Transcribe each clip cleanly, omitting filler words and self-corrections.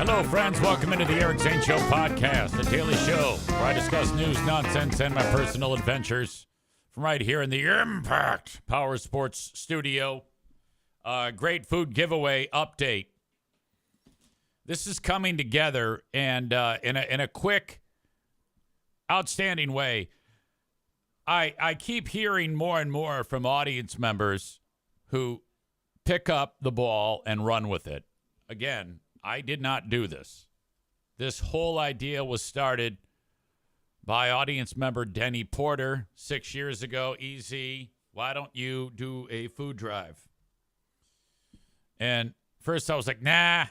Hello, friends. Welcome into the Eric Zane Show podcast, a daily show where I discuss news, nonsense, and my personal adventures from right here in the Impact Power Sports Studio. Great food giveaway update. This is coming together, and in a quick, outstanding way. I keep hearing more and more from audience members who pick up the ball and run with it. Again, I did not do this. This whole idea was started by audience member Denny Porter 6 years ago. Easy, why don't you do a food drive? And first I was like, nah.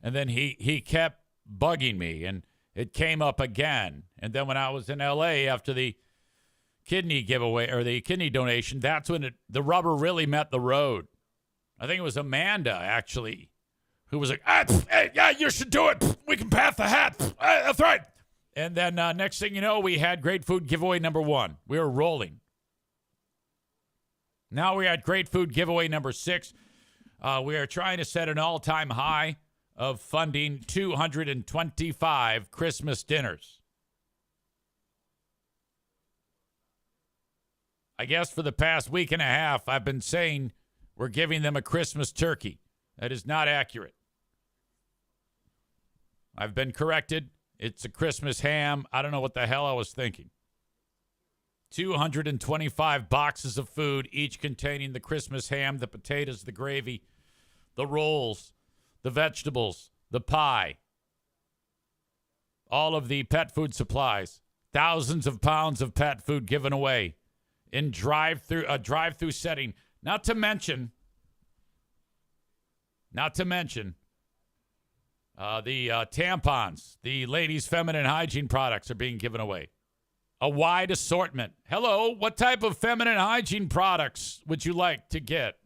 And then he kept bugging me, and it came up again. And then when I was in L.A. after the kidney giveaway or the kidney donation, that's when the rubber really met the road. I think it was Amanda, actually, who was like, hey, yeah, you should do it. We can pass the hat. That's right. And then next thing you know, we had great food giveaway number 1. We were rolling. Now we had great food giveaway number 6. We are trying to set an all-time high of funding 225 Christmas dinners. I guess for the past week and a half, I've been saying we're giving them a Christmas turkey. That is not accurate. I've been corrected. It's a Christmas ham. I don't know what the hell I was thinking. 225 boxes of food, each containing the Christmas ham, the potatoes, the gravy, the rolls, the vegetables, the pie, all of the pet food supplies, thousands of pounds of pet food given away in a drive-through setting. Not to mention the tampons, the ladies' feminine hygiene products are being given away. A wide assortment. Hello, what type of feminine hygiene products would you like to get?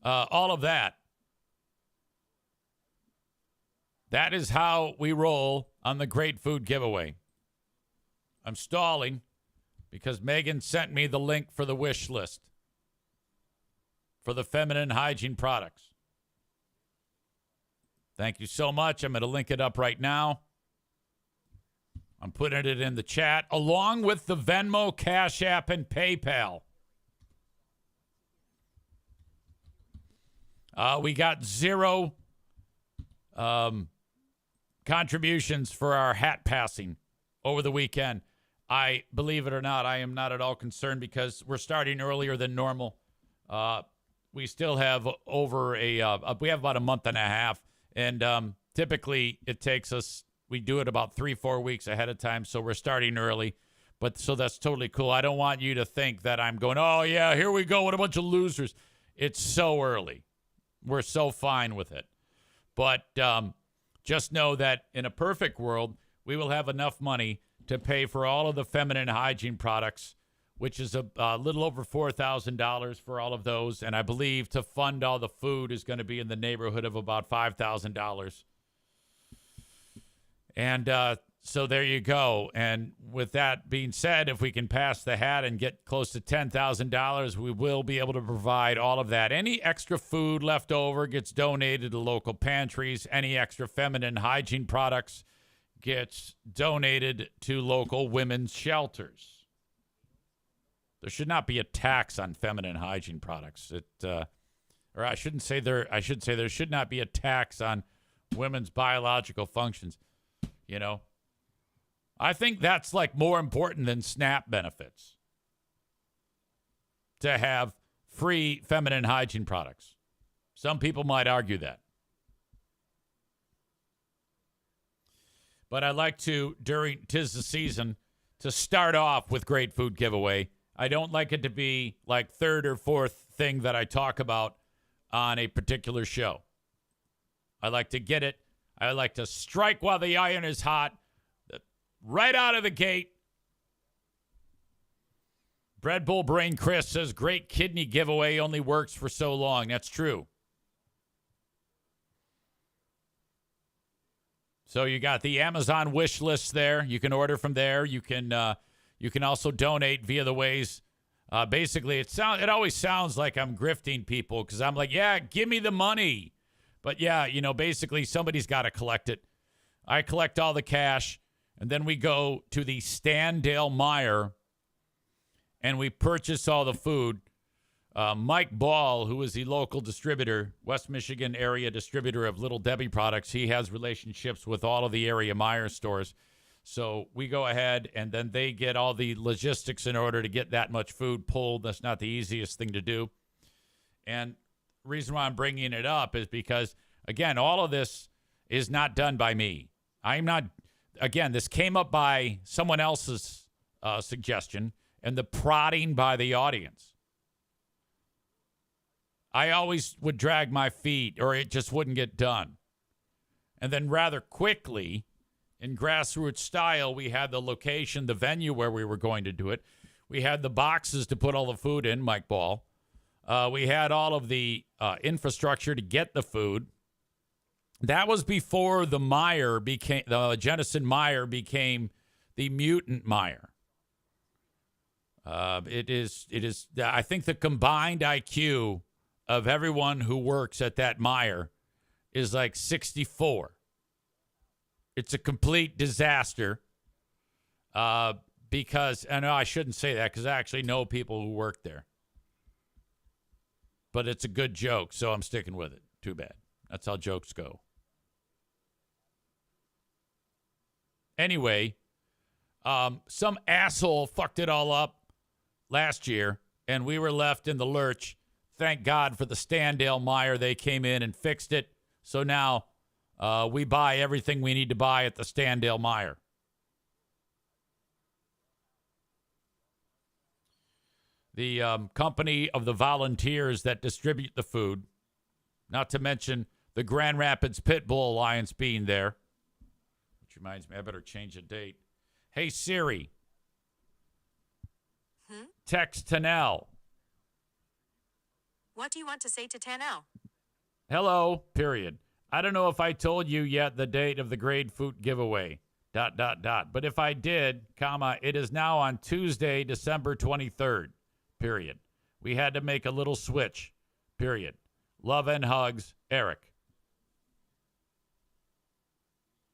All of that. That is how we roll on the Great Food Giveaway. I'm stalling because Megan sent me the link for the wish list for the feminine hygiene products. Thank you so much. I'm going to link it up right now. I'm putting it in the chat along with the Venmo, Cash App, and PayPal. We got 0 contributions for our hat passing over the weekend. I, believe it or not, I am not at all concerned because we're starting earlier than normal. We still have we have about a month and a half. And typically it takes us, we do it about 3-4 weeks ahead of time. So we're starting early. So that's totally cool. I don't want you to think that I'm going, oh, yeah, here we go. What a bunch of losers. It's so early. We're so fine with it. But just know that in a perfect world, we will have enough money to pay for all of the feminine hygiene products, which is a little over $4,000 for all of those. And I believe to fund all the food is going to be in the neighborhood of about $5,000. And so there you go. And with that being said, if we can pass the hat and get close to $10,000, we will be able to provide all of that. Any extra food left over gets donated to local pantries. Any extra feminine hygiene products gets donated to local women's shelters. There should not be a tax on feminine hygiene products. I should say there should not be a tax on women's biological functions. You know, I think that's like more important than SNAP benefits to have free feminine hygiene products. Some people might argue that. But I'd like to, during 'tis the season, to start off with great food giveaway. I don't like it to be like third or fourth thing that I talk about on a particular show. I like to get it. I like to strike while the iron is hot, right out of the gate. Bread Bull Brain Chris says, great kidney giveaway only works for so long. That's true. So you got the Amazon wish list there. You can order from there. You can also donate via the ways Basically, it always sounds like I'm grifting people because I'm like, yeah, give me the money. But yeah, basically somebody's got to collect it. I collect all the cash, and then we go to the Standale Meyer, and we purchase all the food. Mike Ball, who is the local distributor, West Michigan area distributor of Little Debbie products, he has relationships with all of the area Meyer stores. So we go ahead, and then they get all the logistics in order to get that much food pulled. That's not the easiest thing to do. And the reason why I'm bringing it up is because, again, all of this is not done by me. I'm not, again, this came up by someone else's suggestion and the prodding by the audience. I always would drag my feet or it just wouldn't get done. And then rather quickly, in grassroots style, we had the location, the venue where we were going to do it. We had the boxes to put all the food in, Mike Ball. We had all of the infrastructure to get the food. That was before the Jennison Meyer became the Mutant Meyer. It is. I think the combined IQ of everyone who works at that Meyer is like 64. It's a complete disaster because, I know I shouldn't say that because I actually know people who work there. But it's a good joke, so I'm sticking with it. Too bad. That's how jokes go. Anyway, some asshole fucked it all up last year, and we were left in the lurch. Thank God for the Standale Meyer. They came in and fixed it. So now we buy everything we need to buy at the Standale Meyer. The company of the volunteers that distribute the food, not to mention the Grand Rapids Pit Bull Alliance being there. Which reminds me, I better change the date. Hey, Siri. Text Tanel. What do you want to say to Tanel? Hello, period. I don't know if I told you yet the date of the grade food giveaway, ... But if I did, it is now on Tuesday, December 23rd, period. We had to make a little switch, period. Love and hugs, Eric.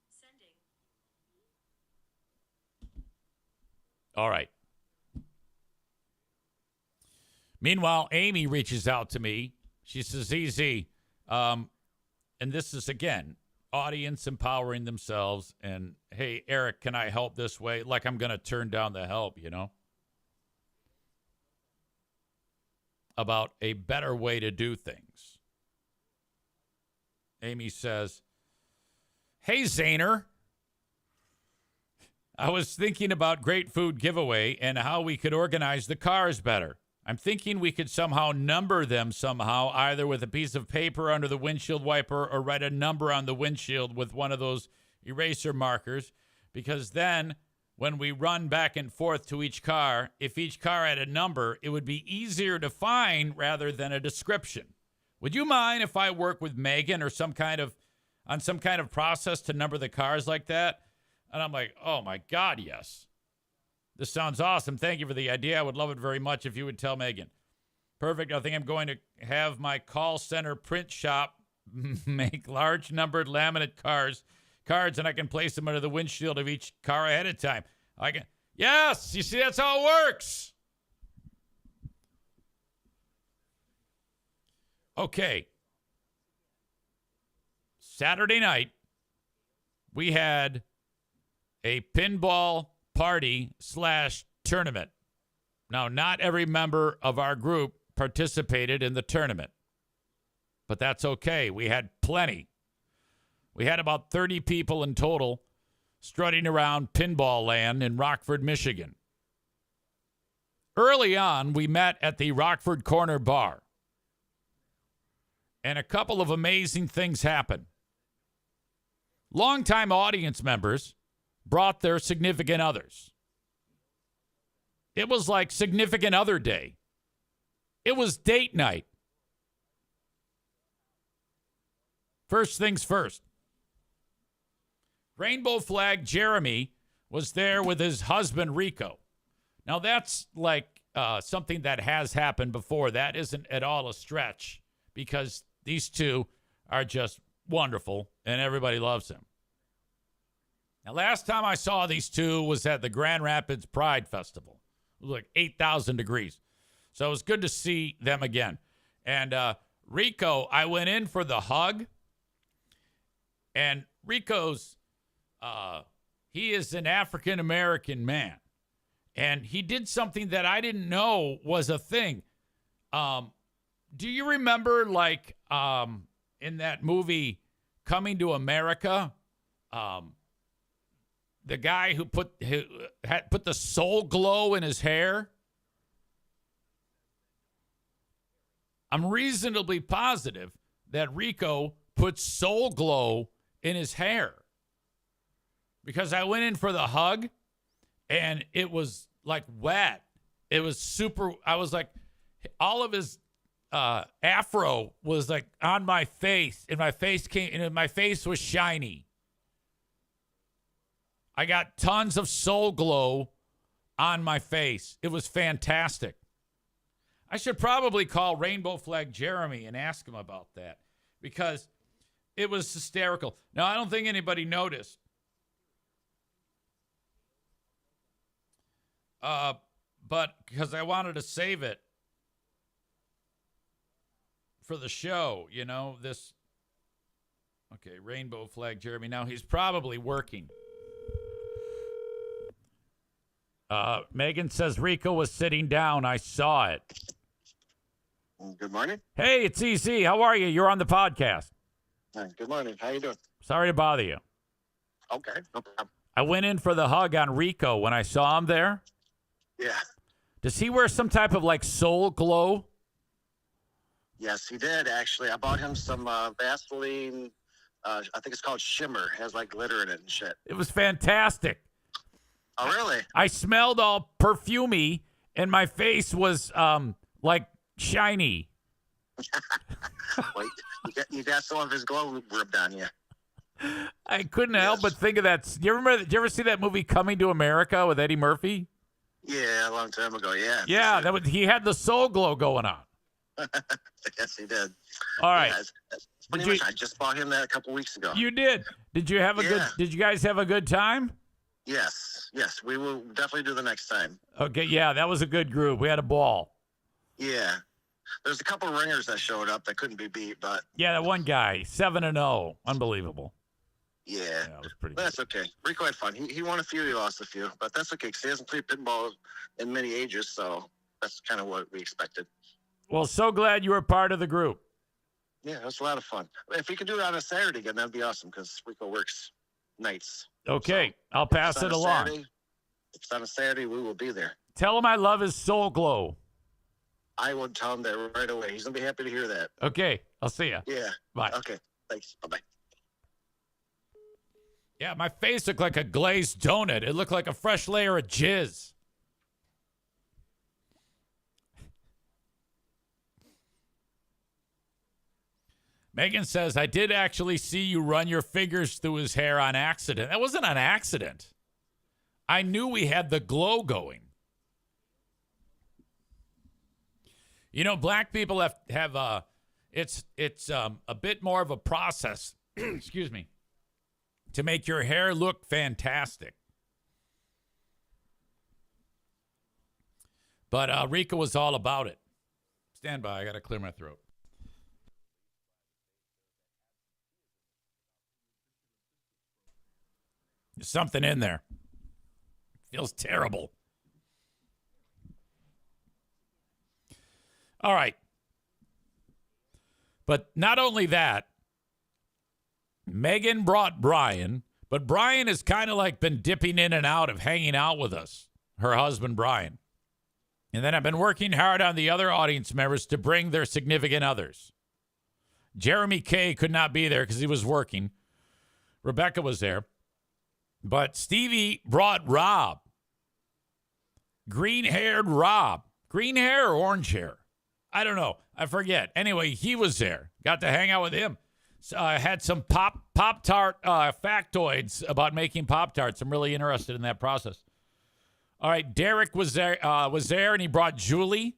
Sending. All right. Meanwhile, Amy reaches out to me. She says, "Easy." And this is, again, audience empowering themselves. And, hey, Eric, can I help this way? Like I'm going to turn down the help, about a better way to do things. Amy says, "Hey, Zahner. I was thinking about great food giveaway and how we could organize the cars better. I'm thinking we could somehow number them somehow, either with a piece of paper under the windshield wiper or write a number on the windshield with one of those eraser markers, because then when we run back and forth to each car, if each car had a number, it would be easier to find rather than a description. Would you mind if I work with Megan or some kind of process to number the cars like that?" And I'm like, oh, my God, yes. This sounds awesome. Thank you for the idea. I would love it very much if you would tell Megan. Perfect. I think I'm going to have my call center print shop make large numbered laminate cards, and I can place them under the windshield of each car ahead of time. Yes, you see, that's how it works. Okay. Saturday night, we had a pinball party/tournament. Now, not every member of our group participated in the tournament, but that's okay. We had plenty. We had about 30 people in total strutting around pinball land in Rockford, Michigan. Early on, we met at the Rockford Corner Bar, and a couple of amazing things happened. Longtime audience members brought their significant others. It was like significant other day. It was date night. First things first. Rainbow Flag Jeremy was there with his husband, Rico. Now, that's like something that has happened before. That isn't at all a stretch because these two are just wonderful and everybody loves them. Now, last time I saw these two was at the Grand Rapids Pride Festival. It was like 8,000 degrees. So it was good to see them again. And Rico, I went in for the hug. And Rico's, he is an African-American man. And he did something that I didn't know was a thing. Do you remember, like, in that movie Coming to America, the guy who had put the soul glow in his hair? I'm reasonably positive that Rico put soul glow in his hair. Because I went in for the hug, and it was, like, wet. It was super, I was like, all of his afro was, like, on my face, and my face was shiny. I got tons of soul glow on my face. It was fantastic. I should probably call Rainbow Flag Jeremy and ask him about that because it was hysterical. Now, I don't think anybody noticed. But because I wanted to save it for the show, you know, this. Okay, Rainbow Flag Jeremy. Now, he's probably working. Megan says Rico was sitting down. I saw it. Good morning. Hey, it's EC. How are you? You're on the podcast. Good morning. How you doing? Sorry to bother you. Okay, no problem. I went in for the hug on Rico when I saw him there. Yeah. Does he wear some type of like soul glow? Yes, he did, actually. I bought him some Vaseline. I think it's called Shimmer. It has like glitter in it and shit. It was fantastic. Oh, really? I smelled all perfumey, and my face was like shiny. Wait, you got some of his glow rubbed on you. I couldn't help but think of that. Do you ever see that movie Coming to America with Eddie Murphy? Yeah, a long time ago. Yeah. Yeah, he had the soul glow going on. Yes, he did. All right. Yeah, that's pretty much. I just bought him that a couple weeks ago. You did. Did you have a good? Did you guys have a good time? Yes. We will definitely do the next time. Okay. Yeah, that was a good group. We had a ball. Yeah. There's a couple ringers that showed up that couldn't be beat, but yeah, that one guy, 7-0, unbelievable. Yeah, it was pretty. That's okay. Rico had fun. He won a few, he lost a few, but that's okay because he hasn't played pinball in many ages, so that's kind of what we expected. Well, so glad you were part of the group. Yeah, it was a lot of fun. If we could do it on a Saturday again, that'd be awesome because Rico works nights. Okay, so I'll pass it along. If it's on a Saturday, we will be there. Tell him I love his soul glow. I will tell him that right away. He's gonna be happy to hear that. Okay, I'll see you. Yeah. Bye. Okay. Thanks. Bye-bye. Yeah, my face looked like a glazed donut. It looked like a fresh layer of jizz. Megan says, I did actually see you run your fingers through his hair on accident. That wasn't an accident. I knew we had the glow going. You know, black people have it's a bit more of a process, excuse me, to make your hair look fantastic. But Rika was all about it. Stand by, I got to clear my throat. There's something in there. Feels terrible. All right. But not only that, Megan brought Brian, but Brian has kind of like been dipping in and out of hanging out with us, her husband, Brian. And then I've been working hard on the other audience members to bring their significant others. Jeremy K could not be there because he was working. Rebecca was there. But Stevie brought Rob. Green-haired Rob. Green hair or orange hair? I don't know. I forget. Anyway, he was there. Got to hang out with him. So I had some Pop-Tart factoids about making Pop-Tarts. I'm really interested in that process. All right, Derek was there, and he brought Julie.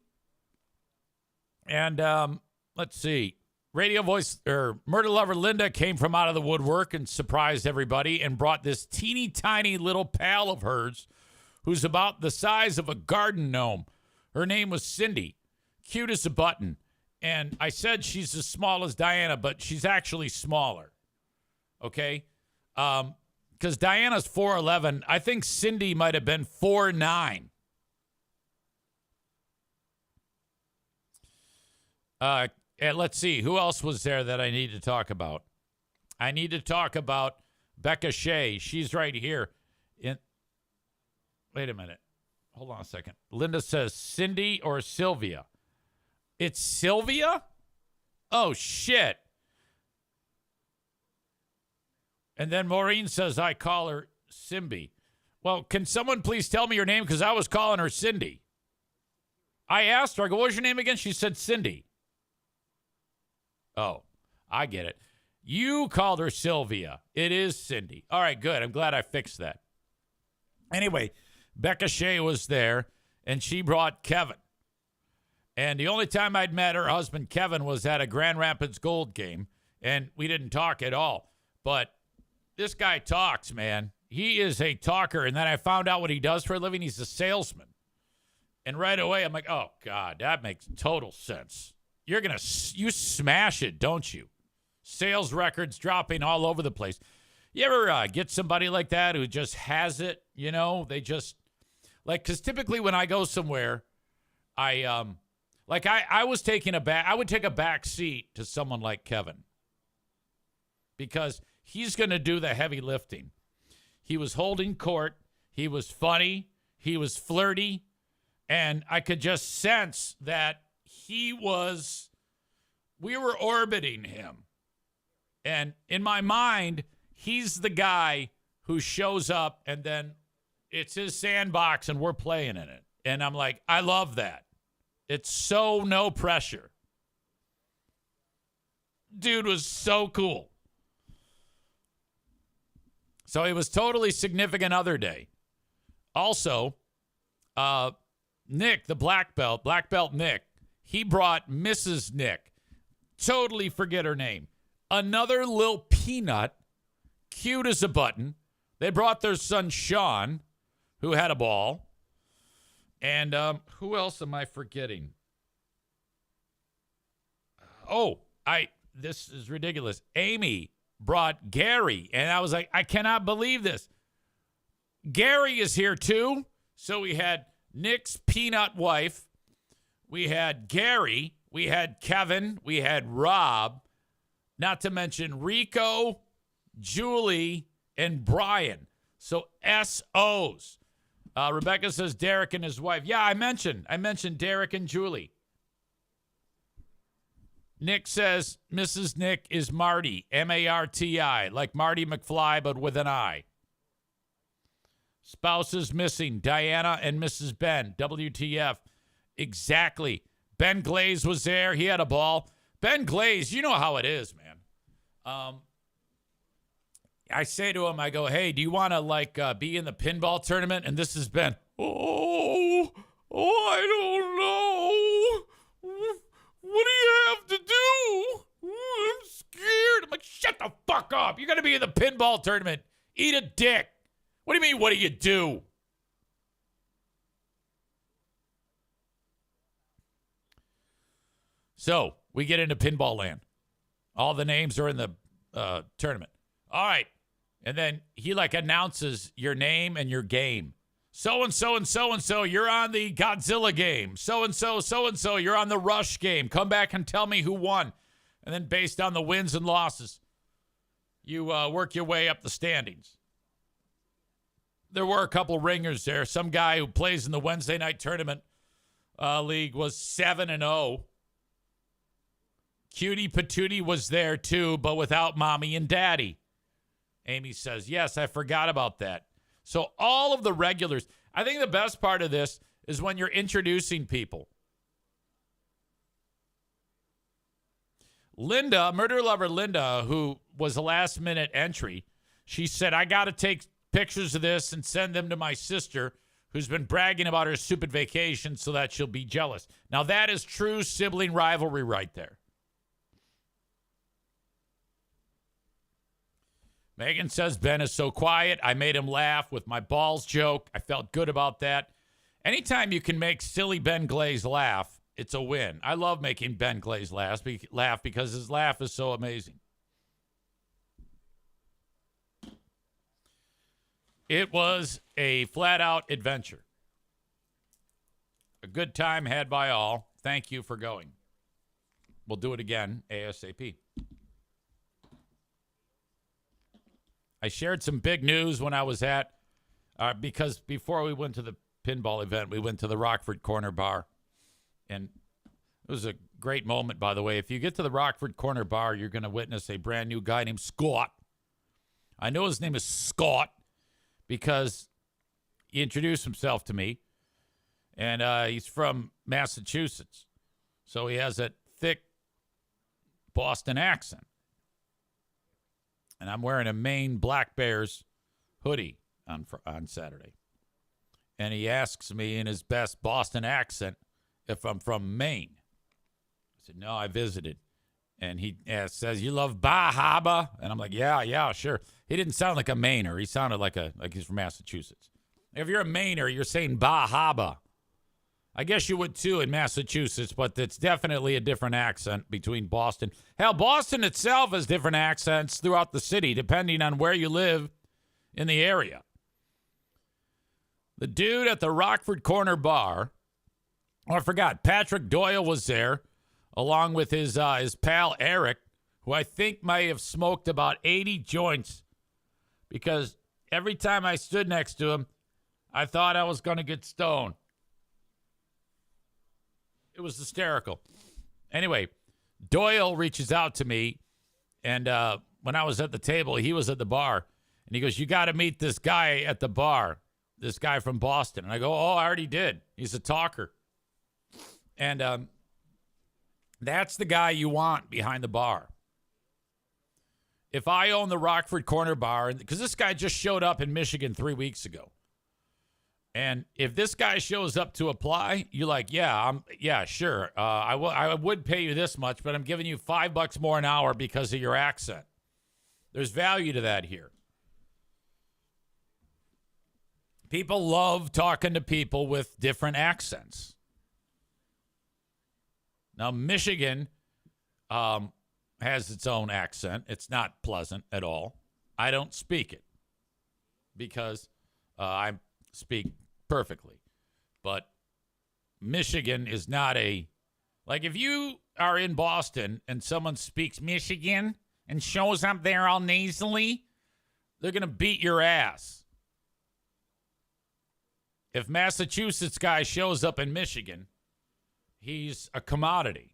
And let's see. Radio voice or murder lover Linda came from out of the woodwork and surprised everybody and brought this teeny tiny little pal of hers who's about the size of a garden gnome. Her name was Cindy. Cute as a button. And I said she's as small as Diana, but she's actually smaller. Okay? Because Diana's 4'11". I think Cindy might have been 4'9". And let's see. Who else was there that I need to talk about? I need to talk about Becca Shea. She's right here. Wait a minute. Hold on a second. Linda says Cindy or Sylvia. It's Sylvia? Oh, shit. And then Maureen says I call her Simbi. Well, can someone please tell me your name? Because I was calling her Cindy. I asked her, I go, what was your name again? She said Cindy. Oh, I get it. You called her Sylvia. It is Cindy. All right, good. I'm glad I fixed that. Anyway, Becca Shea was there, and she brought Kevin. And the only time I'd met her husband, Kevin, was at a Grand Rapids Gold game, and we didn't talk at all. But this guy talks, man. He is a talker, and then I found out what he does for a living. He's a salesman. And right away, I'm like, oh, God, that makes total sense. You smash it, don't you? Sales records dropping all over the place. You ever get somebody like that who just has it, you know? They just, like, because typically when I go somewhere, I would take a back seat to someone like Kevin because he's going to do the heavy lifting. He was holding court. He was funny. He was flirty. And I could just sense that we were orbiting him. And in my mind, he's the guy who shows up and then it's his sandbox and we're playing in it. And I'm like, I love that. It's so no pressure. Dude was so cool. So it was totally significant other day. Also, Nick, the black belt Nick, he brought Mrs. Nick. Totally forget her name. Another little peanut, cute as a button. They brought their son Sean, who had a ball. And who else am I forgetting? This is ridiculous. Amy brought Gary, and I was like, I cannot believe this. Gary is here too. So we had Nick's peanut wife. We had Gary. We had Kevin. We had Rob. Not to mention Rico, Julie, and Brian. So SOs. Rebecca says Derek and his wife. Yeah, I mentioned Derek and Julie. Nick says Mrs. Nick is Marty, M-A-R-T-I, like Marty McFly, but with an I. Spouses missing, Diana and Mrs. Ben, WTF. Exactly. Ben Glaze was there. He had a ball. Ben Glaze, you know how it is, man. I say to him, I go, hey, do you want to, be in the pinball tournament? And this is Ben. I don't know. What do you have to do? I'm scared. I'm like, shut the fuck up. You're going to be in the pinball tournament. Eat a dick. What do you mean, what do you do? So we get into pinball land. All the names are in the tournament. All right. And then he announces your name and your game. So-and-so and so-and-so, you're on the Godzilla game. So-and-so, so-and-so, you're on the Rush game. Come back and tell me who won. And then based on the wins and losses, you work your way up the standings. There were a couple ringers there. Some guy who plays in the Wednesday night tournament league was 7-0. Cutie Patootie was there too, but without mommy and daddy. Amy says, yes, I forgot about that. So all of the regulars, I think the best part of this is when you're introducing people. Linda, murder lover Linda, who was a last minute entry, she said, I got to take pictures of this and send them to my sister, who's been bragging about her stupid vacation so that she'll be jealous. Now, that is true sibling rivalry right there. Megan says Ben is so quiet. I made him laugh with my balls joke. I felt good about that. Anytime you can make silly Ben Glaze laugh, it's a win. I love making Ben Glaze laugh because his laugh is so amazing. It was a flat-out adventure. A good time had by all. Thank you for going. We'll do it again ASAP. I shared some big news when I was at, because before we went to the pinball event, we went to the Rockford Corner Bar. And it was a great moment, by the way. If you get to the Rockford Corner Bar, you're going to witness a brand new guy named Scott. I know his name is Scott because he introduced himself to me. And he's from Massachusetts. So he has that thick Boston accent. And I'm wearing a Maine Black Bears hoodie on Saturday. And he asks me in his best Boston accent if I'm from Maine. I said, no, I visited. And he says, you love Bar Harbor? And I'm like, yeah, sure. He didn't sound like a Mainer. He sounded like he's from Massachusetts. If you're a Mainer, you're saying Bar Harbor. I guess you would too in Massachusetts, but it's definitely a different accent between Boston. Hell, Boston itself has different accents throughout the city, depending on where you live in the area. The dude at the Rockford Corner Bar, I forgot, Patrick Doyle was there, along with his pal Eric, who I think may have smoked about 80 joints, because every time I stood next to him, I thought I was going to get stoned. It was hysterical. Anyway, Doyle reaches out to me, and when I was at the table, he was at the bar, and he goes, you got to meet this guy at the bar, this guy from Boston. And I go, oh, I already did. He's a talker. And that's the guy you want behind the bar. If I own the Rockford Corner Bar, because this guy just showed up in Michigan 3 weeks ago. And if this guy shows up to apply, you're like, yeah, sure. I would pay you this much, but I'm giving you $5 more an hour because of your accent. There's value to that here. People love talking to people with different accents. Now, Michigan has its own accent. It's not pleasant at all. I don't speak it because I speak perfectly. But Michigan is not like if you are in Boston and someone speaks Michigan and shows up there all nasally, they're going to beat your ass. If Massachusetts guy shows up in Michigan, he's a commodity.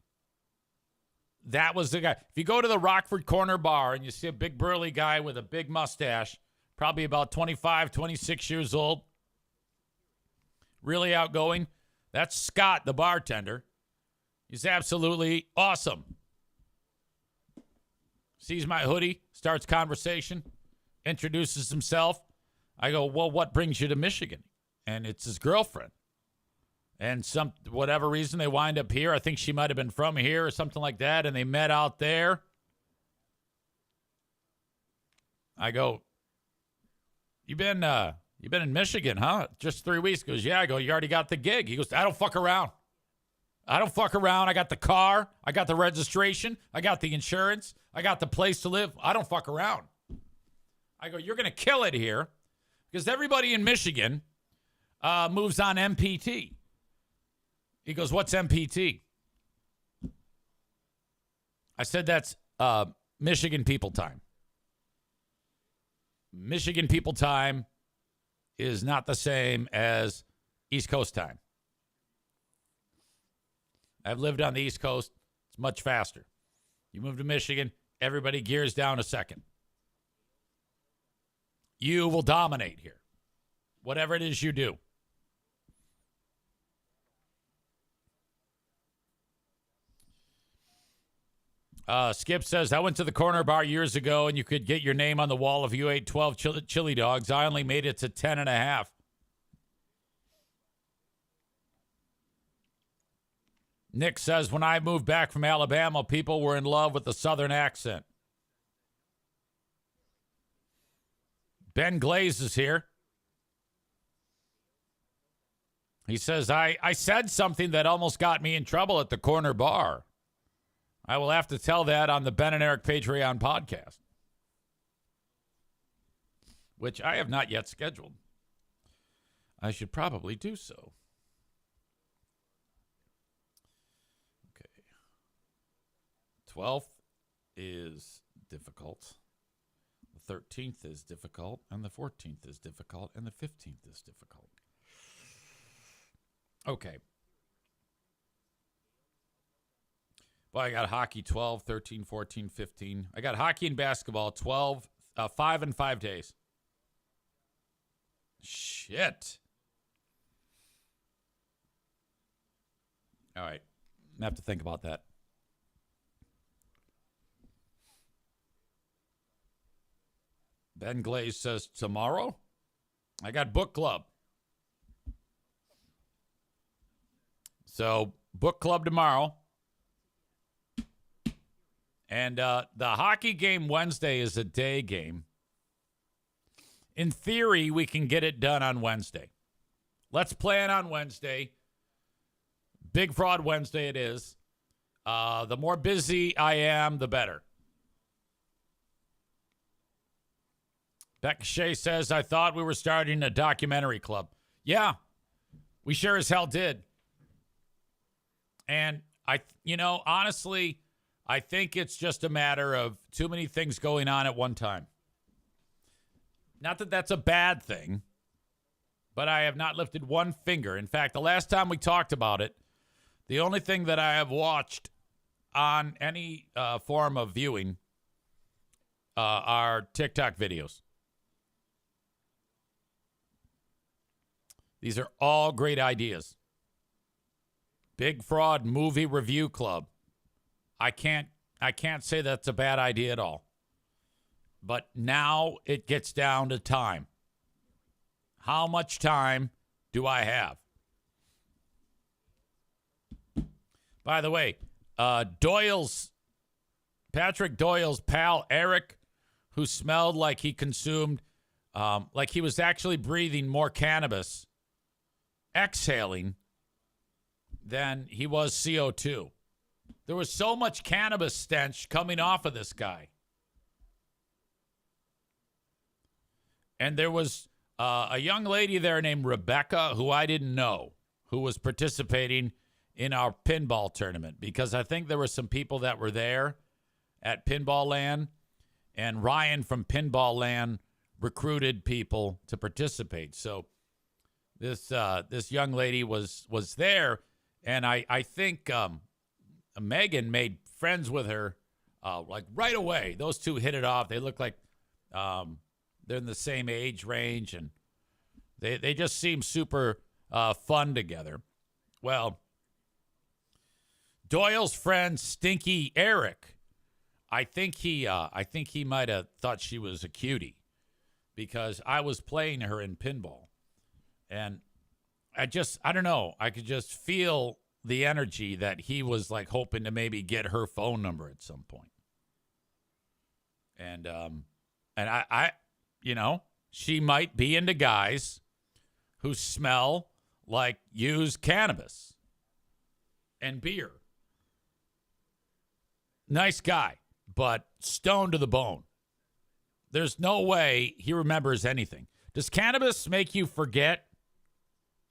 That was the guy. If you go to the Rockford Corner Bar and you see a big burly guy with a big mustache, probably about 25, 26 years old, really outgoing, that's Scott, the bartender. He's absolutely awesome. Sees my hoodie, starts conversation, introduces himself. I go, well, what brings you to Michigan? And it's his girlfriend. And whatever reason they wind up here. I think she might have been from here or something like that. And they met out there. I go, you been in Michigan, huh? Just 3 weeks. He goes, yeah. I go, you already got the gig. He goes, I don't fuck around. I got the car. I got the registration. I got the insurance. I got the place to live. I don't fuck around. I go, you're going to kill it here because everybody in Michigan moves on MPT. He goes, what's MPT? I said, that's Michigan People Time. Michigan People Time is not the same as East Coast time. I've lived on the East Coast. It's much faster. You move to Michigan, everybody gears down a second. You will dominate here, whatever it is you do. Skip says, I went to the corner bar years ago and you could get your name on the wall if you ate 12 chili dogs. I only made it to 10 and a half. Nick says, when I moved back from Alabama, people were in love with the Southern accent. Ben Glaze is here. He says, I said something that almost got me in trouble at the corner bar. I will have to tell that on the Ben and Eric Patreon podcast, which I have not yet scheduled. I should probably do so. Okay. 12th is difficult. The 13th is difficult, and the 14th is difficult, and the 15th is difficult. Okay. Well, I got hockey 12, 13, 14, 15. I got hockey and basketball 5 and 5 days. Shit. All right. I have to think about that. Ben Glaze says, tomorrow? I got book club. So, book club tomorrow. And the hockey game Wednesday is a day game. In theory, we can get it done on Wednesday. Let's plan on Wednesday. Big Fraud Wednesday it is. The more busy I am, the better. Becca Shea says, I thought we were starting a documentary club. Yeah, we sure as hell did. And honestly, I think it's just a matter of too many things going on at one time. Not that that's a bad thing, but I have not lifted one finger. In fact, the last time we talked about it, the only thing that I have watched on any form of viewing are TikTok videos. These are all great ideas. Big Fraud Movie Review Club. I can't say that's a bad idea at all. But now it gets down to time. How much time do I have? By the way, Patrick Doyle's pal Eric, who smelled like he consumed, like he was actually breathing more cannabis, exhaling, than he was CO2. There was so much cannabis stench coming off of this guy. And there was a young lady there named Rebecca, who I didn't know, who was participating in our pinball tournament, because I think there were some people that were there at Pinball Land, and Ryan from Pinball Land recruited people to participate. So this young lady was there, and I think Megan made friends with her like right away. Those two hit it off. They look like they're in the same age range, and they just seem super fun together. Well, Doyle's friend Stinky Eric, I think he might have thought she was a cutie, because I was playing her in pinball, and I don't know. I could just feel the energy that he was like hoping to maybe get her phone number at some point. And I she might be into guys who smell like used cannabis and beer. Nice guy, but stoned to the bone. There's no way he remembers anything. Does cannabis make you forget?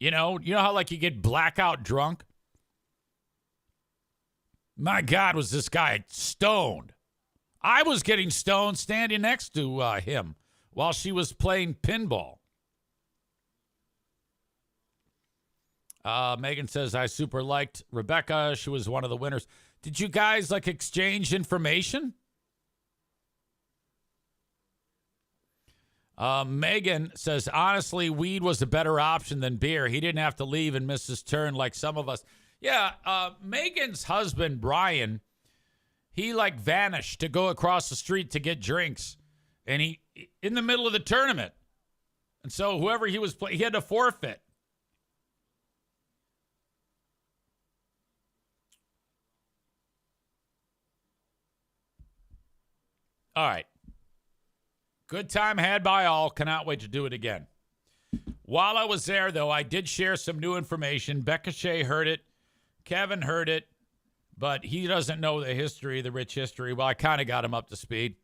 You know how like you get blackout drunk? My God, was this guy stoned? I was getting stoned standing next to him while she was playing pinball. Megan says, I super liked Rebecca. She was one of the winners. Did you guys like exchange information? Megan says, honestly, weed was a better option than beer. He didn't have to leave and miss his turn like some of us. Yeah, Megan's husband, Brian, he like vanished to go across the street to get drinks. And he, in the middle of the tournament. And so whoever he was playing, he had to forfeit. All right. Good time had by all. Cannot wait to do it again. While I was there, though, I did share some new information. Becca Shea heard it. Kevin heard it. But he doesn't know the history, the rich history. Well, I kind of got him up to speed.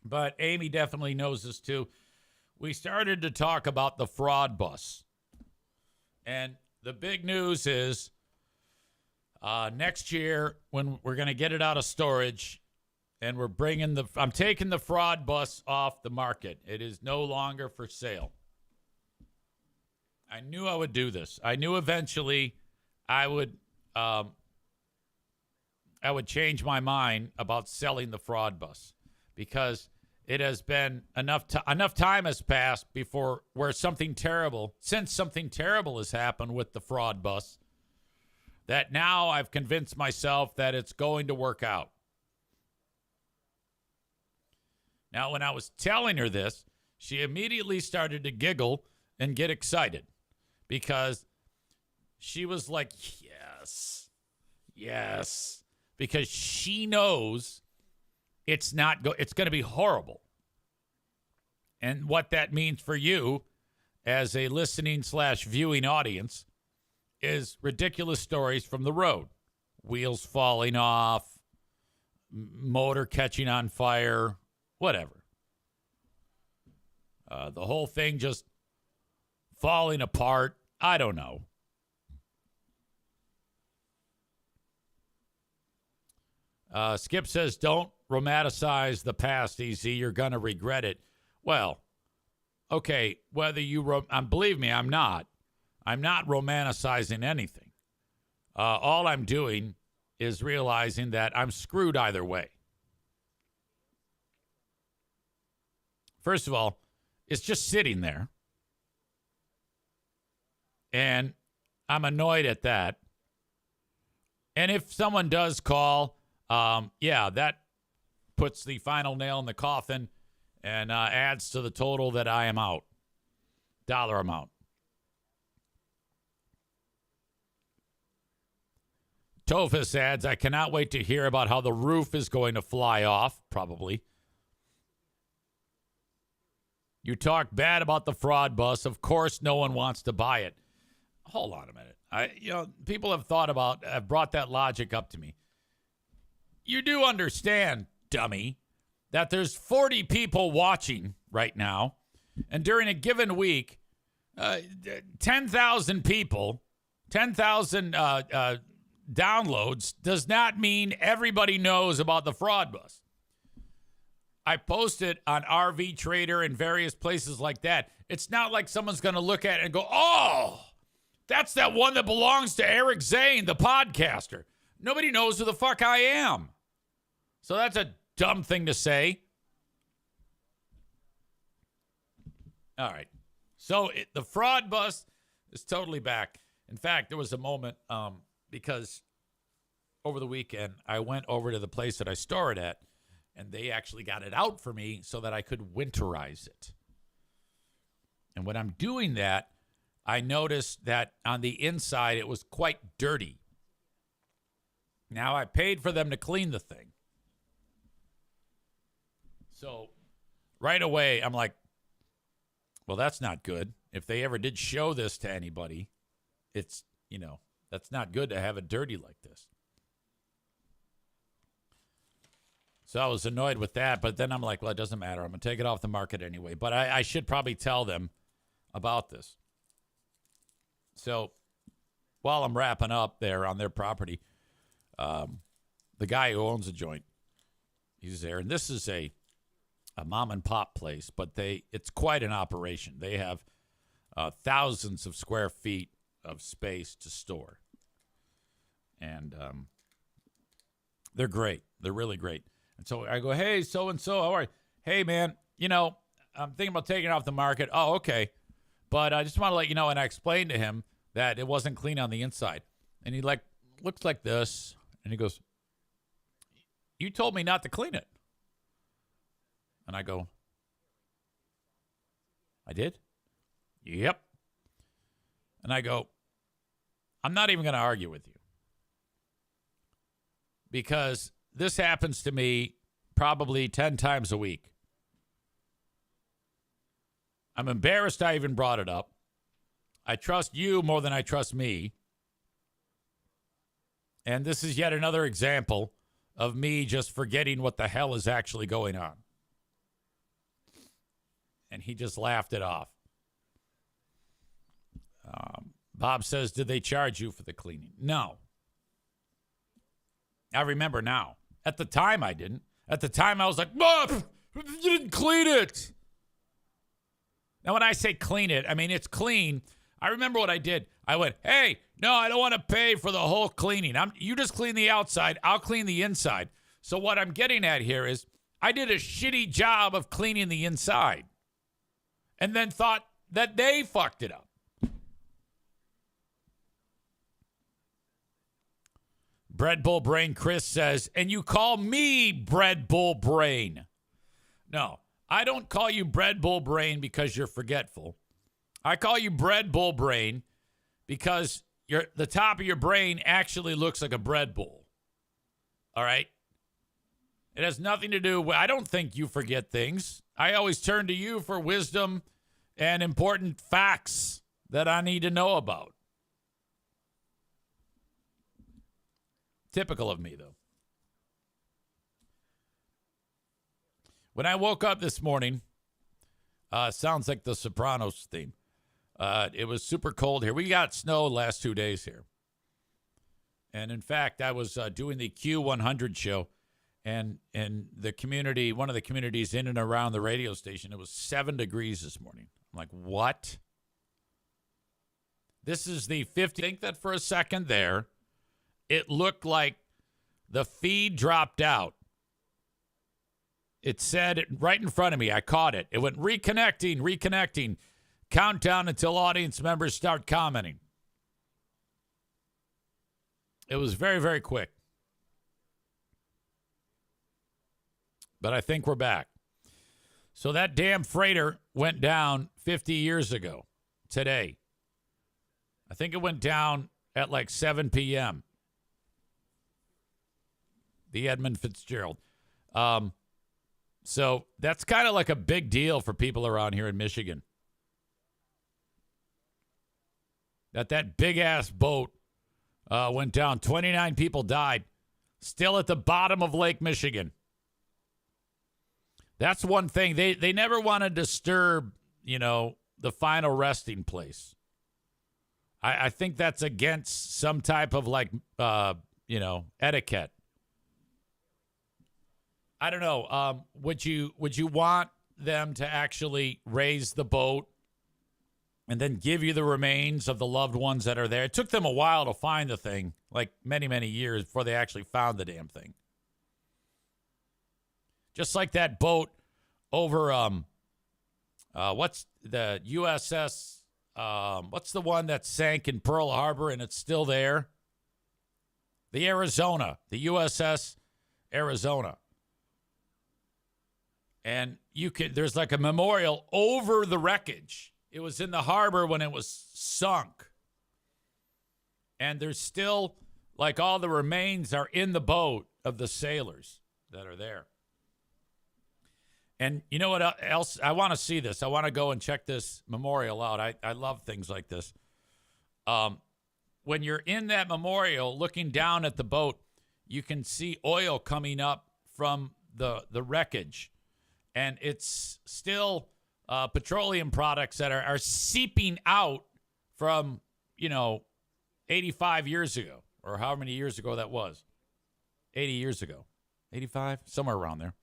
But Amy definitely knows this, too. We started to talk about the fraud bus. And the big news is next year, when we're going to get it out of storage, and I'm taking the fraud bus off the market. It is no longer for sale. I knew I would do this. I knew eventually I would change my mind about selling the fraud bus, because it has been enough time has passed since something terrible has happened with the fraud bus, that now I've convinced myself that it's going to work out. Now, when I was telling her this, she immediately started to giggle and get excited, because she was like, yes, because she knows it's going to be horrible. And what that means for you as a listening/viewing audience is ridiculous stories from the road. Wheels falling off, motor catching on fire, whatever. The whole thing just falling apart. I don't know. Skip says, don't romanticize the past, EZ. You're going to regret it. Well, okay, whether you... believe me, I'm not. I'm not romanticizing anything. All I'm doing is realizing that I'm screwed either way. First of all, it's just sitting there. And I'm annoyed at that. And if someone does call, that puts the final nail in the coffin and adds to the total that I am out. Dollar amount. Tophus adds, I cannot wait to hear about how the roof is going to fly off, probably. You talk bad about the fraud bus. Of course, no one wants to buy it. Hold on a minute. People have brought that logic up to me. You do understand, dummy, that there's 40 people watching right now, and during a given week, 10,000 people, 10,000 downloads does not mean everybody knows about the fraud bus. I post it on RV Trader and various places like that. It's not like someone's going to look at it and go, oh, that's that one that belongs to Eric Zane, the podcaster. Nobody knows who the fuck I am. So that's a dumb thing to say. All right. So the fraud bus is totally back. In fact, there was a moment because over the weekend, I went over to the place that I store it at, and they actually got it out for me so that I could winterize it. And when I'm doing that, I noticed that on the inside, it was quite dirty. Now, I paid for them to clean the thing. So right away, I'm like, well, that's not good. If they ever did show this to anybody, it's, that's not good to have it dirty like this. So I was annoyed with that, but then I'm like, well, it doesn't matter. I'm going to take it off the market anyway. But I should probably tell them about this. So while I'm wrapping up there on their property, the guy who owns the joint, he's there. And this is a mom and pop place, but it's quite an operation. They have thousands of square feet of space to store. And they're great. They're really great. And so I go, hey, so-and-so, how are you? Hey, man, I'm thinking about taking it off the market. Oh, okay. But I just want to let you know, and I explained to him that it wasn't clean on the inside. And he looks like this, and he goes, you told me not to clean it. And I go, I did? Yep. And I go, I'm not even going to argue with you. Because this happens to me probably 10 times a week. I'm embarrassed I even brought it up. I trust you more than I trust me. And this is yet another example of me just forgetting what the hell is actually going on. And he just laughed it off. Bob says, did they charge you for the cleaning? No. I remember now. At the time, I didn't. At the time, I was like, Bob, you didn't clean it. Now, when I say clean it, I mean it's clean. I remember what I did. I went, hey, no, I don't want to pay for the whole cleaning. You just clean the outside. I'll clean the inside. So what I'm getting at here is I did a shitty job of cleaning the inside and then thought that they fucked it up. Bread Bull Brain Chris says, and you call me Bread Bull Brain. No, I don't call you Bread Bull Brain because you're forgetful. I call you Bread Bull Brain because the top of your brain actually looks like a bread bowl. All right? It has nothing to do with, I don't think you forget things. I always turn to you for wisdom and important facts that I need to know about. Typical of me, though. When I woke up this morning, sounds like the Sopranos theme. It was super cold here. We got snow the last 2 days here. And in fact, I was doing the Q100 show, and the community, one of the communities in and around the radio station, it was 7 degrees this morning. I'm like, what? This is the 50. Think that for a second there, it looked like the feed dropped out. It said it right in front of me. I caught it. It went reconnecting. Countdown until audience members start commenting. It was very, very quick. But I think we're back. So that damn freighter went down 50 years ago today. I think it went down at like 7 p.m. The Edmund Fitzgerald. So that's kind of like a big deal for people around here in Michigan. That big-ass boat went down. 29 people died. Still at the bottom of Lake Michigan. That's one thing. They never want to disturb, the final resting place. I think that's against some type of etiquette. I don't know. Would you want them to actually raise the boat and then give you the remains of the loved ones that are there? It took them a while to find the thing, like many, many years before they actually found the damn thing. Just like that boat over, what's the USS, what's the one that sank in Pearl Harbor and it's still there? The USS Arizona. And there's like a memorial over the wreckage. It was in the harbor when it was sunk. And there's still, like, all the remains are in the boat of the sailors that are there. And you know what else? I want to see this. I want to go and check this memorial out. I love things like this. When you're in that memorial looking down at the boat, you can see oil coming up from the wreckage. And it's still petroleum products that are seeping out from, 85 years ago, or how many years ago that was. 80 years ago. 85? Somewhere around there.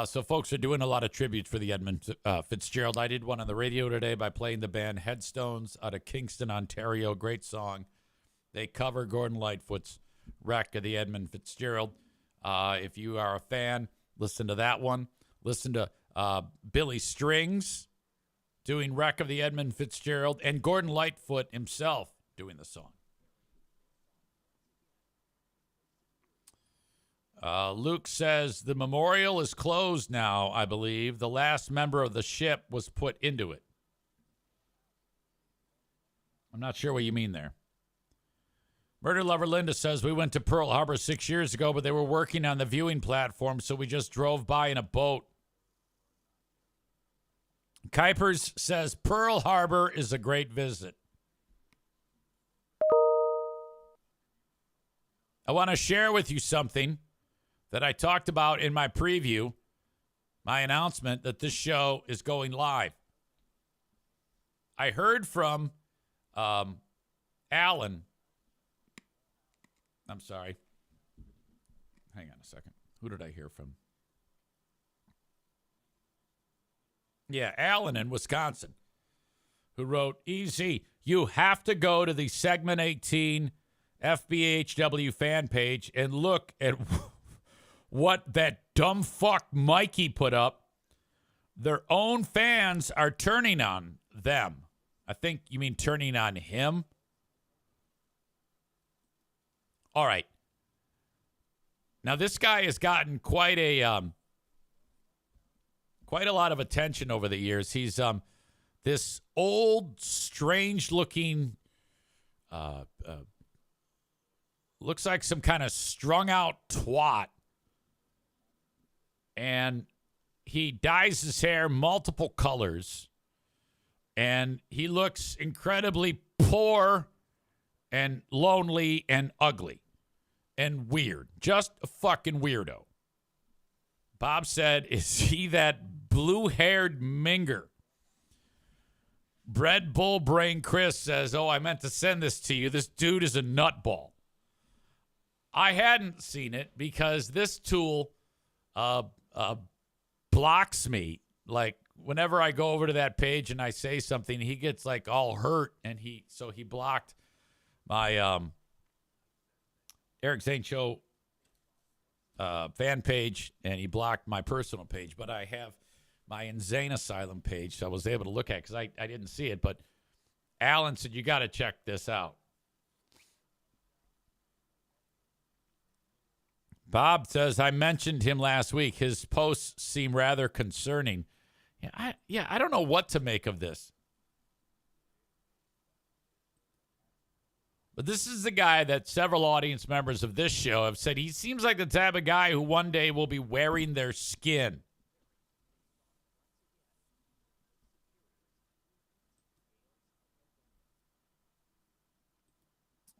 So folks are doing a lot of tributes for the Edmund Fitzgerald. I did one on the radio today by playing the band Headstones out of Kingston, Ontario. Great song. They cover Gordon Lightfoot's wreck of the Edmund Fitzgerald. If you are a fan, listen to that one. Listen to Billy Strings doing Wreck of the Edmund Fitzgerald, and Gordon Lightfoot himself doing the song. Luke says the memorial is closed now, I believe. The last member of the ship was put into it. I'm not sure what you mean there. Murder Lover Linda says, we went to Pearl Harbor 6 years ago, but they were working on the viewing platform, so we just drove by in a boat. Kuipers says, Pearl Harbor is a great visit. I want to share with you something that I talked about in my preview, my announcement that this show is going live. I heard from Alan. I'm sorry. Hang on a second. Who did I hear from? Yeah, Alan in Wisconsin, who wrote, Easy, you have to go to the Segment 18 FBHW fan page and look at what that dumb fuck Mikey put up. Their own fans are turning on them. I think you mean turning on him. All right. Now this guy has gotten quite a lot of attention over the years. He's this old, strange-looking, looks like some kind of strung-out twat. And he dyes his hair multiple colors. And he looks incredibly poor and lonely and ugly and weird. Just a fucking weirdo. Bob said, is he that blue-haired minger? Bread Bull Brain Chris says, oh, I meant to send this to you. This dude is a nutball. I hadn't seen it because this tool blocks me. Like, whenever I go over to that page and I say something, he gets, like, all hurt, and he blocked my Eric Zane Show fan page, and he blocked my personal page. But I have my Insane Asylum page, so I was able to look at it because I didn't see it. But Alan said, you got to check this out. Bob says, I mentioned him last week. His posts seem rather concerning. I don't know what to make of this. But this is the guy that several audience members of this show have said he seems like the type of guy who one day will be wearing their skin.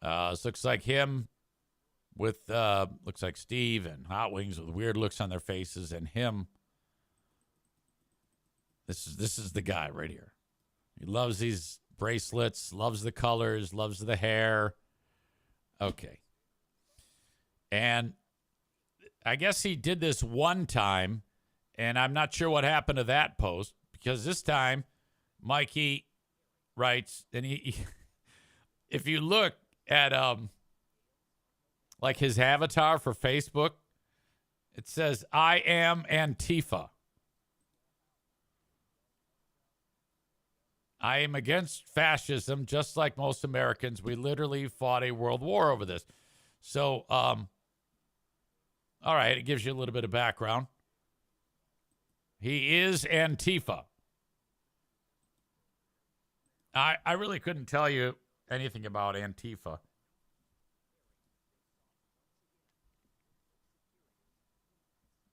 This looks like him with, looks like Steve and Hot Wings with weird looks on their faces, and him. This is the guy right here. He loves these bracelets, loves the colors, loves the hair. Okay. And I guess he did this one time, and I'm not sure what happened to that post, because this time Mikey writes, and he if you look at like his avatar for Facebook, it says, I am Antifa. I am against fascism, just like most Americans. We literally fought a world war over this. So, all right, it gives you a little bit of background. He is Antifa. I really couldn't tell you anything about Antifa.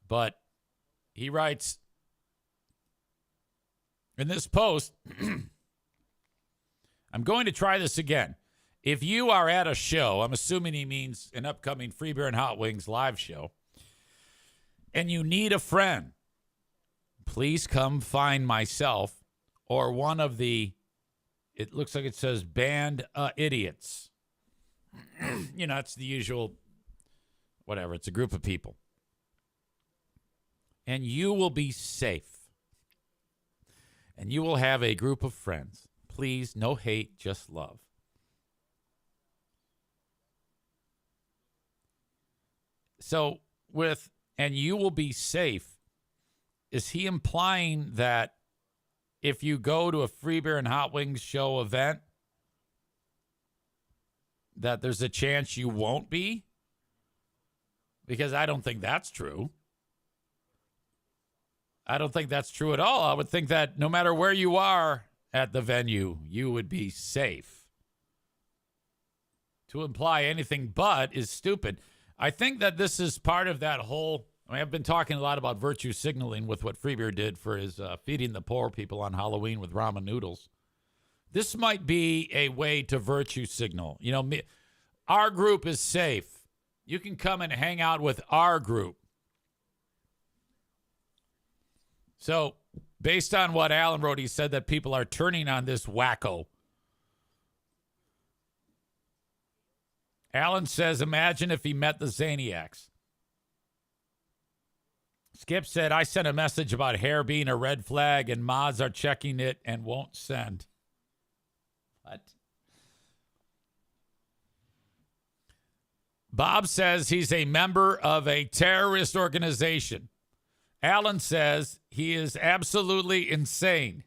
But he writes in this post, I'm going to try this again. If you are at a show, I'm assuming he means an upcoming Free Beer and Hot Wings live show, and you need a friend, please come find myself or one of the, it looks like it says band idiots. You know, it's the usual, whatever. It's a group of people. And you will be safe. And you will have a group of friends. Please, no hate, just love. So with, and you will be safe, is he implying that if you go to a Free Beer and Hot Wings show event, that there's a chance you won't be? Because I don't think that's true. I don't think that's true at all. I would think that no matter where you are at the venue, you would be safe. to imply anything but is stupid. I think that this is part of that whole. I've been talking a lot about virtue signaling with what Freebeer did for his feeding the poor people on Halloween with ramen noodles. This might be a way to virtue signal. Our group is safe. You can come and hang out with our group. So, based on what Alan wrote, he said that people are turning on this wacko. Alan says, imagine if he met the Zaniacs. Skip said, I sent a message about hair being a red flag and mods are checking it and won't send. What? Bob says he's a member of a terrorist organization. Alan says he is absolutely insane.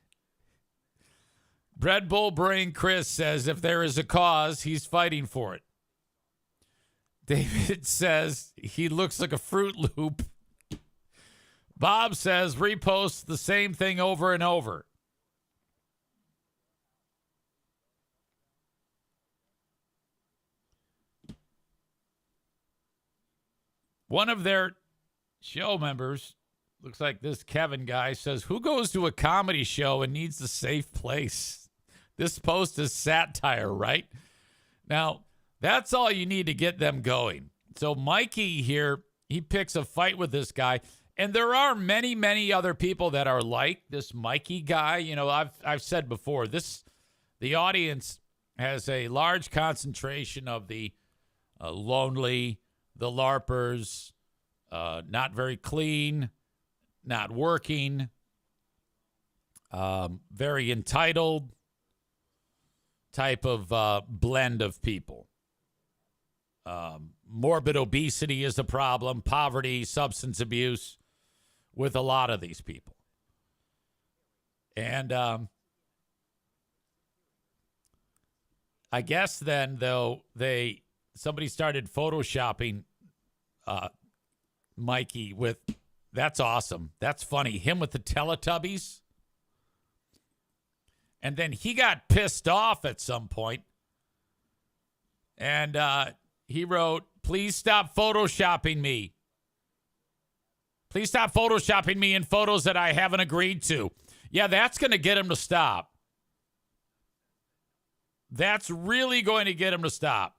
Bread Bull Brain Chris says if there is a cause, he's fighting for it. David says he looks like a Fruit Loop. Bob says repost the same thing over and over. One of their show members, looks like this Kevin guy, says, who goes to a comedy show and needs a safe place? This post is satire, right? Now, that's all you need to get them going. So Mikey here, he picks a fight with this guy. And there are many, many other people that are like this Mikey guy. I've said before, the audience has a large concentration of the lonely, the LARPers, not very clean, not working, very entitled type of blend of people. Morbid obesity is a problem, poverty, substance abuse with a lot of these people. And I guess then, though, somebody started photoshopping Mikey with, that's awesome. That's funny. Him with the Teletubbies. And then he got pissed off at some point. And he wrote, please stop photoshopping me. Please stop photoshopping me in photos that I haven't agreed to. Yeah, that's going to get him to stop. That's really going to get him to stop.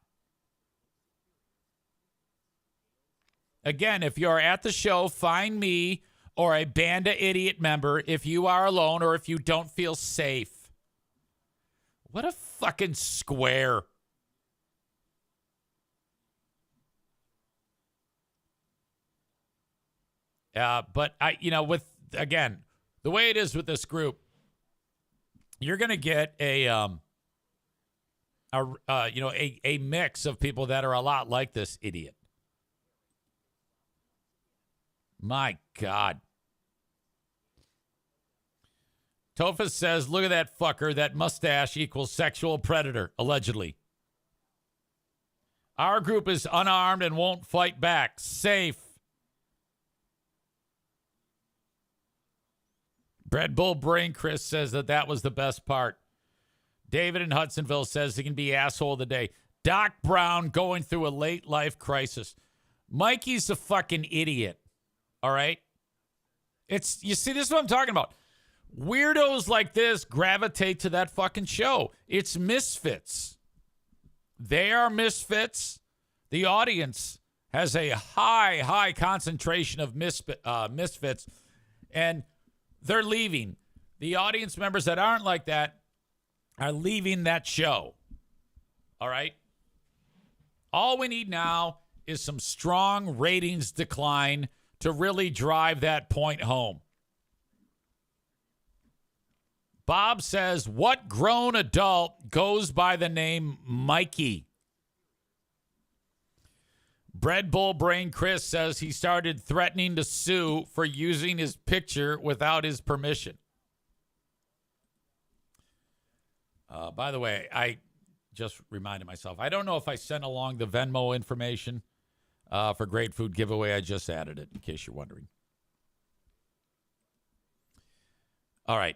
Again, if you're at the show, find me or a Banda Idiot member if you are alone or if you don't feel safe. What a fucking square. But again, the way it is with this group, you're going to get a mix of people that are a lot like this idiot. My God. Tofa says, look at that fucker. That mustache equals sexual predator, allegedly. Our group is unarmed and won't fight back. Safe. Bread Bull Brain Chris says that was the best part. David in Hudsonville says he can be asshole of the day. Doc Brown going through a late life crisis. Mikey's a fucking idiot. All right? You see, this is what I'm talking about. Weirdos like this gravitate to that fucking show. It's misfits. They are misfits. The audience has a high concentration of misfits, and they're leaving. The audience members that aren't like that are leaving that show. All right? All we need now is some strong ratings decline to really drive that point home. Bob says, what grown adult goes by the name Mikey? Bread Bull Brain Chris says he started threatening to sue for using his picture without his permission. By the way, I just reminded myself, I don't know if I sent along the Venmo information for Great Food Giveaway. I just added it, in case you're wondering. All right.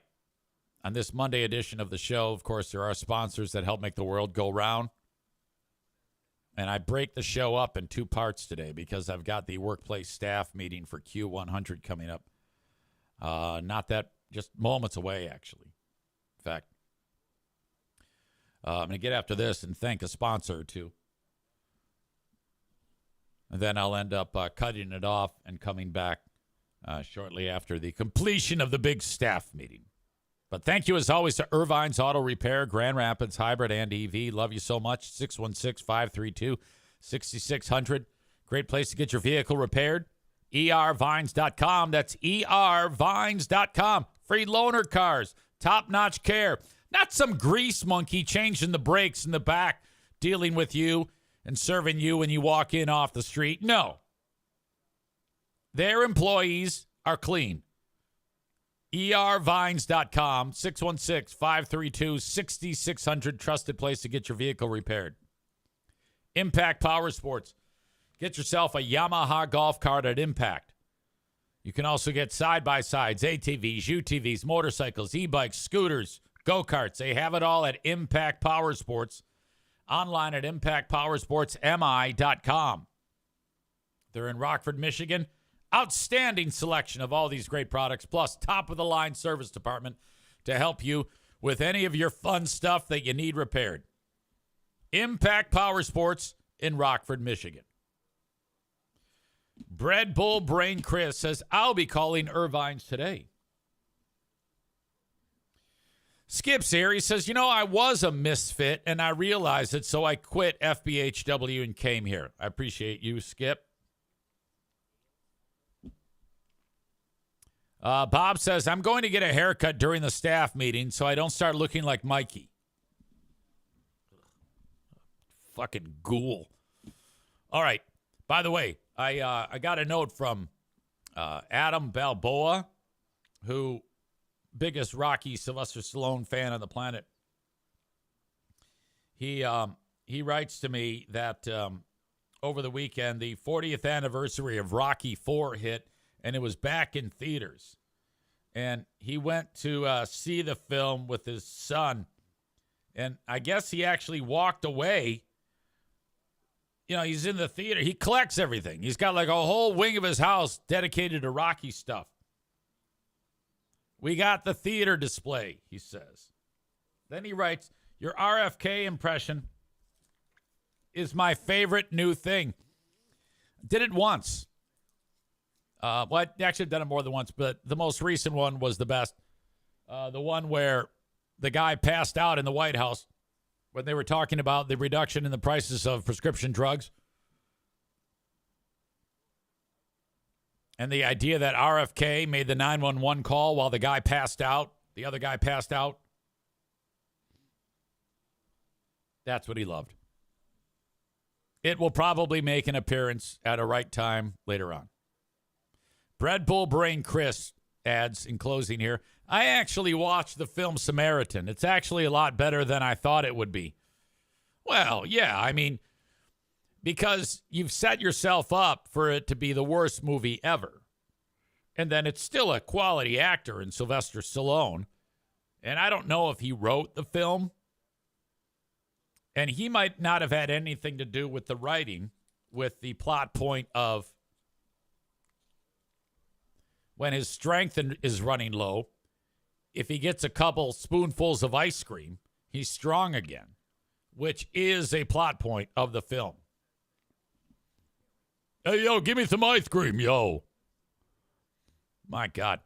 On this Monday edition of the show, of course, there are sponsors that help make the world go round. And I break the show up in 2 parts today because I've got the workplace staff meeting for Q100 coming up. Not that, just moments away, actually. In fact, I'm going to get after this and thank a sponsor or two. And then I'll end up cutting it off and coming back shortly after the completion of the big staff meeting. But thank you, as always, to Irvine's Auto Repair, Grand Rapids Hybrid and EV. Love you so much. 616-532-6600. Great place to get your vehicle repaired. ervines.com. That's ervines.com. Free loaner cars. Top-notch care. Not some grease monkey changing the brakes in the back, dealing with you and serving you when you walk in off the street. No. Their employees are clean. ervines.com, 616-532-6600, trusted place to get your vehicle repaired. Impact Power Sports. Get yourself a Yamaha golf cart at Impact. You can also get side-by-sides, ATVs, UTVs, motorcycles, e-bikes, scooters, go-karts. They have it all at Impact Power Sports. Online at impactpowersportsmi.com. They're in Rockford, Michigan. Outstanding selection of all these great products, plus top-of-the-line service department to help you with any of your fun stuff that you need repaired. Impact Power Sports in Rockford, Michigan. Bread Bull Brain Chris says, I'll be calling Irvine's today. Skip's here. He says, I was a misfit, and I realized it, so I quit FBHW and came here. I appreciate you, Skip. Bob says, I'm going to get a haircut during the staff meeting so I don't start looking like Mikey. Fucking ghoul. All right. By the way, I got a note from Adam Balboa, who biggest Rocky Sylvester Stallone fan on the planet. He writes to me that over the weekend, the 40th anniversary of Rocky IV hit, and it was back in theaters. And he went to see the film with his son. And I guess he actually walked away. He's in the theater. He collects everything. He's got like a whole wing of his house dedicated to Rocky stuff. We got the theater display, he says. Then he writes, your RFK impression is my favorite new thing. Did it once. I actually have done it more than once, but the most recent one was the best. The one where the guy passed out in the White House when they were talking about the reduction in the prices of prescription drugs. And the idea that RFK made the 911 call while the guy passed out, the other guy passed out. That's what he loved. It will probably make an appearance at a right time later on. Bread Bull Brain Chris adds in closing here, I actually watched the film Samaritan. It's actually a lot better than I thought it would be. Well, yeah, because you've set yourself up for it to be the worst movie ever. And then it's still a quality actor in Sylvester Stallone. And I don't know if he wrote the film. And he might not have had anything to do with the writing, with the plot point of when his strength is running low, if he gets a couple spoonfuls of ice cream, he's strong again, which is a plot point of the film. Hey, yo, give me some ice cream, yo. My God.